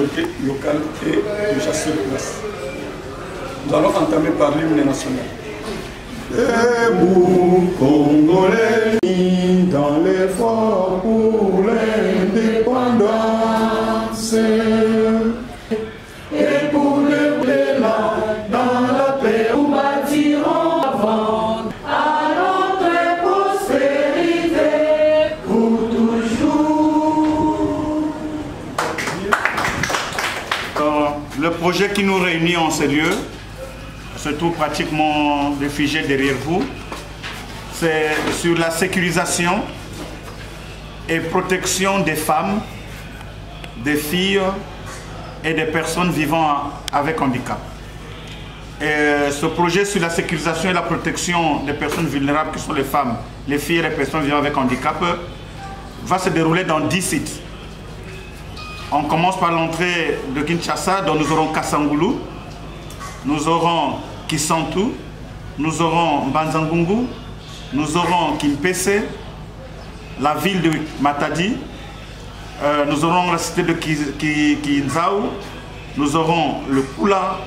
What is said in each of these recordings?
autorités locales et déjà sur place. Nous allons entamer par l'hymne national. Debout, Congolais, dans l'effort pour l'indépendance. Et pour l'élan, dans la paix, nous bâtirons avant à notre prospérité pour toujours. Le projet qui nous réunit en ces lieux se trouve pratiquement de figé derrière vous. C'est sur la sécurisation et protection des femmes, des filles et des personnes vivant avec handicap. Et ce projet sur la sécurisation et la protection des personnes vulnérables qui sont les femmes, les filles et les personnes vivant avec handicap va se dérouler dans 10 sites. On commence par l'entrée de Kinshasa, dont nous aurons Kassangoulou, nous aurons Kisantu, nous aurons Banzangungu, nous aurons Kimpese, la ville de Matadi, nous aurons la cité de Kinzao, nous aurons le Kula,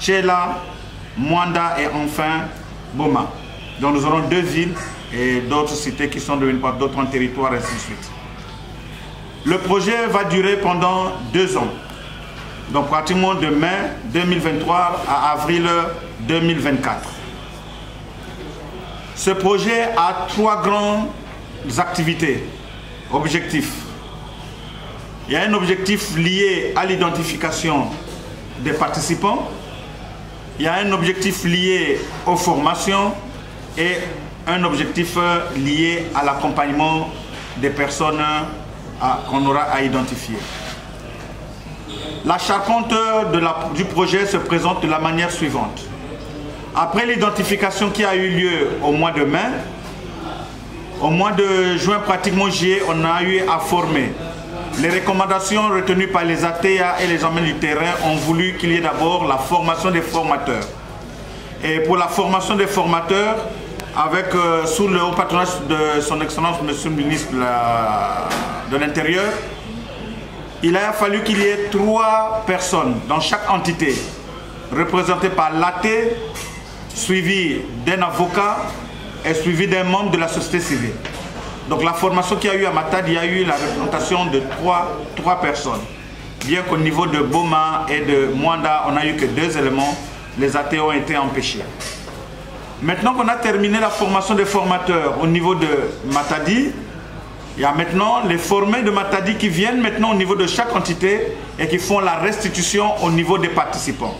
Tchela, Mwanda et enfin Boma. Donc nous aurons 2 villes et d'autres cités qui sont devenues par d'autres territoires et ainsi de suite. Le projet va durer pendant 2 ans. Donc pratiquement de mai 2023 à avril 2024. Ce projet a 3 grandes activités, objectifs. Il y a un objectif lié à l'identification des participants. Il y a un objectif lié aux formations et un objectif lié à l'accompagnement des personnes qu'on aura à identifier. La charpente du projet se présente de la manière suivante. Après l'identification qui a eu lieu au mois de mai, au mois de juin, pratiquement juillet, on a eu à former. Les recommandations retenues par les ATA et les hommes du terrain ont voulu qu'il y ait d'abord la formation des formateurs. Et pour la formation des formateurs, sous le haut patronage de son Excellence, Monsieur le ministre de l'Intérieur, il a fallu qu'il y ait 3 personnes dans chaque entité, représentées par l'AT, suivi d'un avocat et suivi d'un membre de la société civile. Donc la formation qu'il y a eu à Matadi, il y a eu la représentation de 3 personnes. Bien qu'au niveau de Boma et de Mwanda, on n'a eu que 2 éléments, les AT ont été empêchés. Maintenant qu'on a terminé la formation des formateurs au niveau de Matadi, il y a maintenant les formés de Matadi qui viennent maintenant au niveau de chaque entité et qui font la restitution au niveau des participants.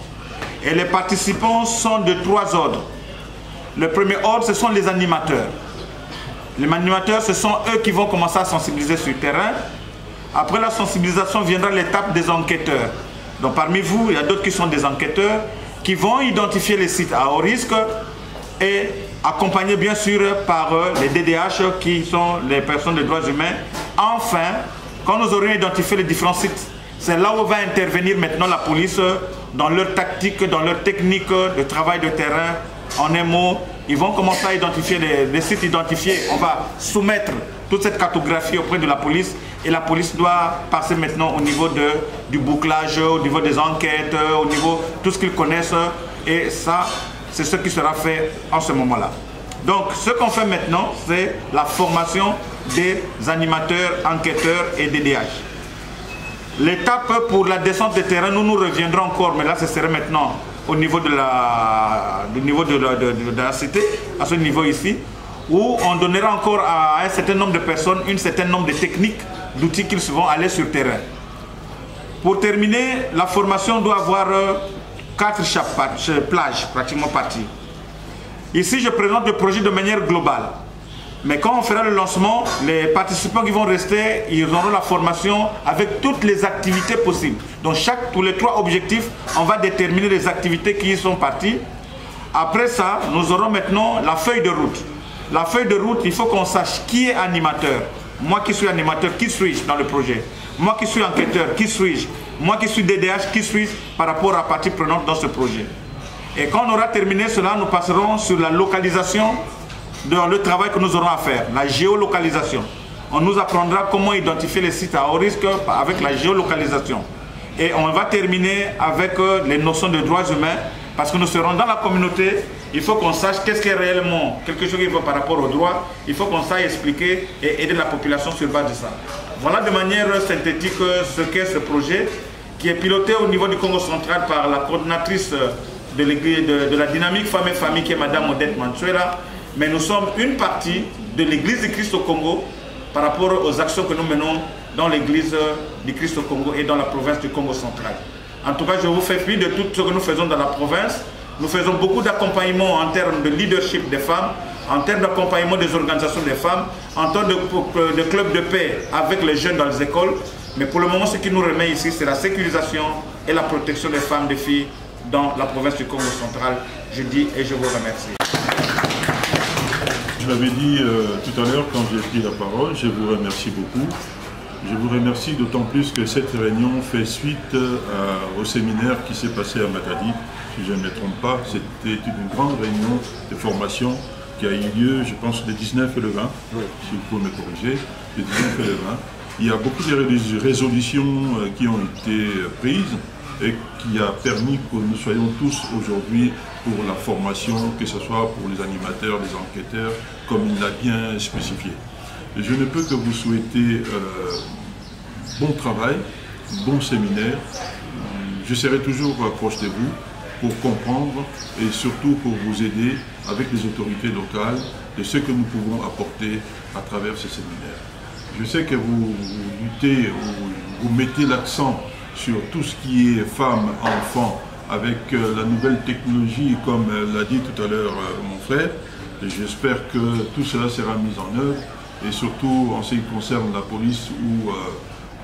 Et les participants sont de 3 ordres. Le premier ordre, ce sont les animateurs. Les animateurs, ce sont eux qui vont commencer à sensibiliser sur le terrain. Après la sensibilisation, viendra l'étape des enquêteurs. Donc parmi vous, il y a d'autres qui sont des enquêteurs qui vont identifier les sites à haut risque et accompagnés bien sûr par les DDH qui sont les personnes de droits humains. Enfin, quand nous aurons identifié les différents sites, c'est là où va intervenir maintenant la police dans leur tactique, dans leur technique de travail de terrain. En un mot, ils vont commencer à identifier les sites identifiés. On va soumettre toute cette cartographie auprès de la police et la police doit passer maintenant au niveau du bouclage, au niveau des enquêtes, au niveau de tout ce qu'ils connaissent et ça, c'est ce qui sera fait en ce moment-là. Donc, ce qu'on fait maintenant, c'est la formation des animateurs, enquêteurs et DDH. L'étape pour la descente de terrain, nous reviendrons encore, mais là, ce serait maintenant au niveau de la cité, à ce niveau ici, où on donnera encore à un certain nombre de personnes un certain nombre de techniques, d'outils qu'ils vont aller sur le terrain. Pour terminer, la formation doit avoir 4 plages pratiquement parties. Ici, je présente le projet de manière globale. Mais quand on fera le lancement, les participants qui vont rester, ils auront la formation avec toutes les activités possibles. Donc tous les 3 objectifs, on va déterminer les activités qui y sont parties. Après ça, nous aurons maintenant la feuille de route. La feuille de route, il faut qu'on sache qui est animateur. Moi qui suis animateur, qui suis-je dans le projet? Moi qui suis enquêteur, qui suis-je? Moi qui suis DDH, qui suis-je par rapport à partie prenante dans ce projet? Et quand on aura terminé cela, nous passerons sur la localisation dans le travail que nous aurons à faire, la géolocalisation. On nous apprendra comment identifier les sites à haut risque avec la géolocalisation. Et on va terminer avec les notions de droits humains, parce que nous serons dans la communauté. Il faut qu'on sache qu'est-ce qui est réellement quelque chose qui va par rapport aux droits. Il faut qu'on sache expliquer et aider la population sur base de ça. Voilà de manière synthétique ce qu'est ce projet, qui est piloté au niveau du Congo central par la coordinatrice de la dynamique Femmes et Famille, qui est Madame Odette Mansuela. Mais nous sommes une partie de l'Église du Christ au Congo par rapport aux actions que nous menons dans l'Église du Christ au Congo et dans la province du Congo central. En tout cas, je vous fais fi de tout ce que nous faisons dans la province. Nous faisons beaucoup d'accompagnement en termes de leadership des femmes, en termes d'accompagnement des organisations des femmes, en termes de clubs de paix avec les jeunes dans les écoles. Mais pour le moment, ce qui nous remet ici, c'est la sécurisation et la protection des femmes, des filles dans la province du Congo central. Je dis et je vous remercie. Je l'avais dit tout à l'heure quand j'ai pris la parole, je vous remercie beaucoup. Je vous remercie d'autant plus que cette réunion fait suite au séminaire qui s'est passé à Matadi. Si je ne me trompe pas, c'était une grande réunion de formation qui a eu lieu, je pense, le 19 et le 20, si vous pouvez me corriger, le 19 et le 20. Il y a beaucoup de résolutions qui ont été prises et qui a permis que nous soyons tous aujourd'hui pour la formation, que ce soit pour les animateurs, les enquêteurs, comme il l'a bien spécifié. Je ne peux que vous souhaiter bon travail, bon séminaire. Je serai toujours proche de vous pour comprendre et surtout pour vous aider avec les autorités locales de ce que nous pouvons apporter à travers ce séminaire. Je sais que vous luttez, vous mettez l'accent sur tout ce qui est femmes, enfants, avec la nouvelle technologie, comme l'a dit tout à l'heure mon frère. J'espère que tout cela sera mis en œuvre, et surtout en ce qui concerne la police ou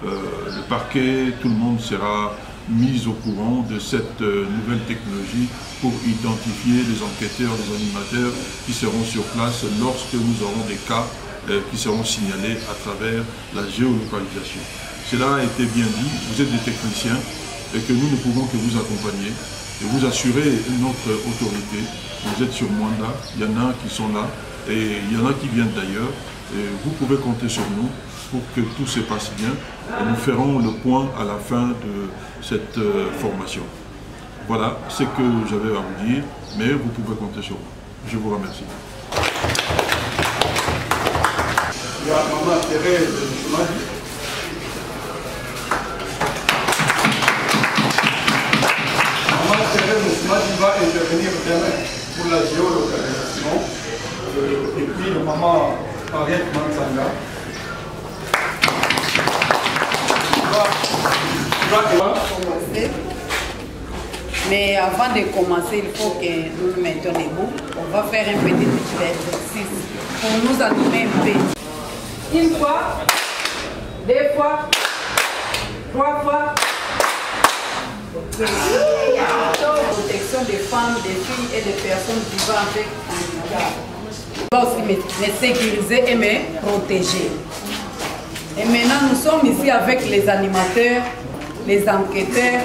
le parquet, tout le monde sera mis au courant de cette nouvelle technologie pour identifier les enquêteurs, les animateurs qui seront sur place lorsque nous aurons des cas qui seront signalés à travers la géolocalisation. Cela a été bien dit, vous êtes des techniciens et que nous ne pouvons que vous accompagner et vous assurer notre autorité. Vous êtes sur mandat, il y en a qui sont là et il y en a qui viennent d'ailleurs. Vous pouvez compter sur nous pour que tout se passe bien et nous ferons le point à la fin de cette formation. Voilà ce que j'avais à vous dire, mais vous pouvez compter sur moi. Je vous remercie. Il y a Maman Thérèse Mousmadi. Maman Thérèse Mousmadi va intervenir demain pour la géolocalisation. Et puis le maman Henriette Manzanga. Mais avant de commencer, il faut que nous nous mettions debout. On va faire un petit exercice pour nous animer un peu. Une fois, deux fois, trois fois. Protection des femmes, des filles et des personnes vivant avec handicap. On va aussi me sécuriser et me protéger. Et maintenant, nous sommes ici avec les animateurs, les enquêteurs.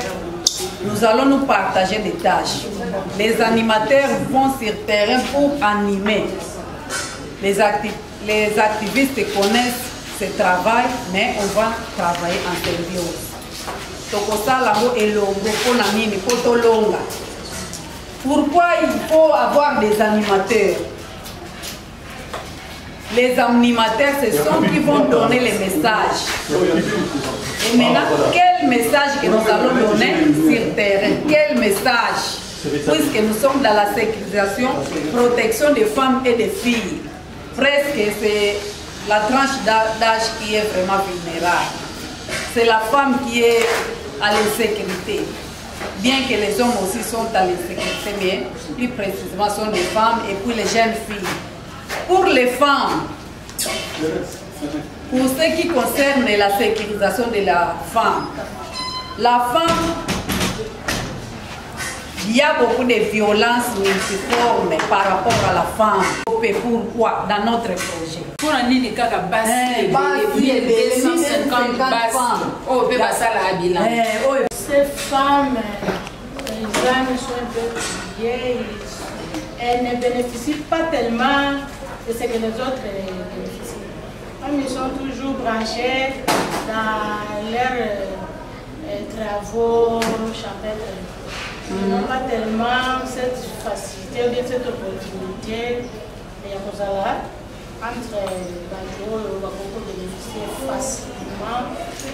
Nous allons nous partager des tâches. Les animateurs vont sur terrain pour animer. Les activistes connaissent ce travail, mais on va travailler en symbiose. Pourquoi il faut avoir des animateurs? Les animateurs, ce sont qui vont donner les messages. Et maintenant, quel message que nous allons donner sur terrain? Quel message? Puisque nous sommes dans la sécurisation, protection des femmes et des filles. Presque c'est la tranche d'âge qui est vraiment vulnérable. C'est la femme qui est à l'insécurité. Bien que les hommes aussi sont à l'insécurité, mais plus précisément sont les femmes et puis les jeunes filles. Pour les femmes, pour ce qui concerne la sécurisation de la femme, il y a beaucoup de violences multiformes par rapport à la femme. Pourquoi dans notre projet? Pour un nid kaka basi, 250 Ces femmes, les âmes sont un peu vieilles, elles ne bénéficient pas tellement de ce que les autres bénéficient. Comme ils sont toujours branchés dans leur travaux champêtres. Ils n'ont pas tellement cette facilité ou bien cette opportunité. Mais entre les on va beaucoup bénéficier facilement de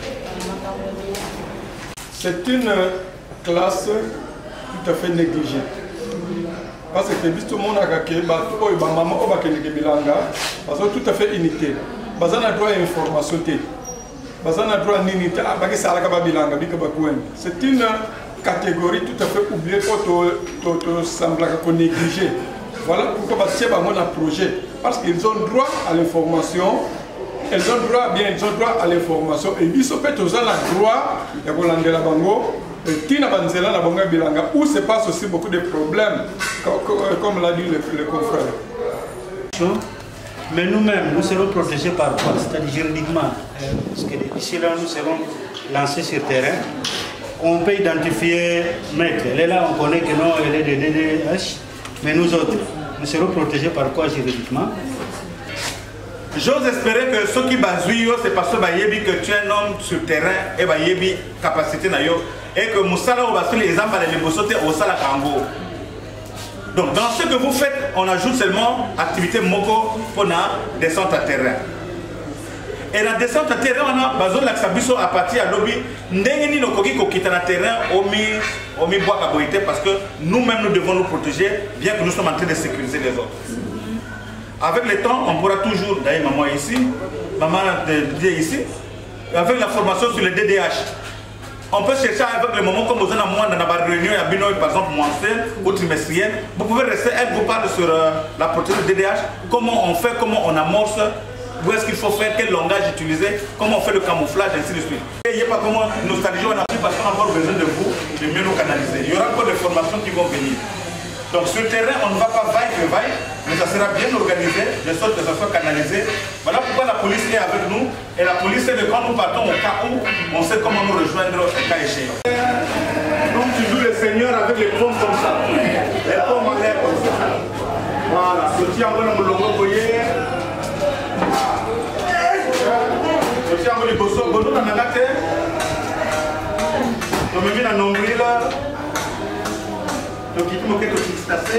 C'est une classe tout à fait négligée. Parce que tout le monde a gagné, maman a gagné bilanga, parce que tout à fait unité. Parce qu'on a droit à l'information. Parce qu'on a droit à l'unité. C'est une catégorie tout à fait oubliée pour sembler négligée. Voilà pourquoi parce qu'il y a un projet. Parce qu'ils ont droit à l'information. Ils ont droit à l'information. Et ils ont droit à la bango. Où se passe aussi beaucoup de problèmes, comme l'a dit le confrère. Mais nous-mêmes, nous serons protégés par quoi? C'est-à-dire juridiquement. Parce que d'ici là, nous serons lancés sur terrain. On peut identifier maître. Elle est là, on connaît que non, elle est de DDH. Mais nous autres, nous serons protégés par quoi juridiquement? J'ose espérer que ceux qui basent, c'est parce que tu es un homme sur terrain et que capacité et que Moussala va faire les âmes les bossotés au Sala Kango. Donc dans ce que vous faites, on ajoute seulement activité Moko pour la descente à terrain. Et la descente à terrain, on a besoin de l'axabiso à partir à l'objet. N'engeni no koki kokita na terrain omi bois kaboité parce que nous-mêmes nous devons nous protéger bien que nous sommes en train de sécuriser les autres. Avec le temps, on pourra toujours, d'ailleurs maman ici, maman ici, avec la formation sur le DDH. On peut chercher avec le moment comme vous êtes dans la réunion, il y a par exemple mensuelle ou trimestrielle. Vous pouvez rester, elle vous parle sur la protection du DDH, comment on fait, comment on amorce, où est-ce qu'il faut faire, quel langage utiliser, comment on fait le camouflage, ainsi de suite. Et il n'y a pas comment nostalgie, on a pris parce qu'on a encore besoin de vous, de mieux nous canaliser. Il y aura encore des formations qui vont venir. Donc sur le terrain, on ne va pas vaille, mais ça sera bien organisé, de sorte que ça soit canalisé. Voilà pourquoi la police est avec nous. Et la police est de quand nous partons au cas où, on sait comment nous rejoindre au cas échéant. Donc tu joues le Seigneur avec les pommes comme ça. Les pommes en l'air comme ça. Voilà. Ceci en bon longo boyer. Ceci en bon bosso. Bono na nagate. Donc me viens à nombril. Donc il faut que tu fasses.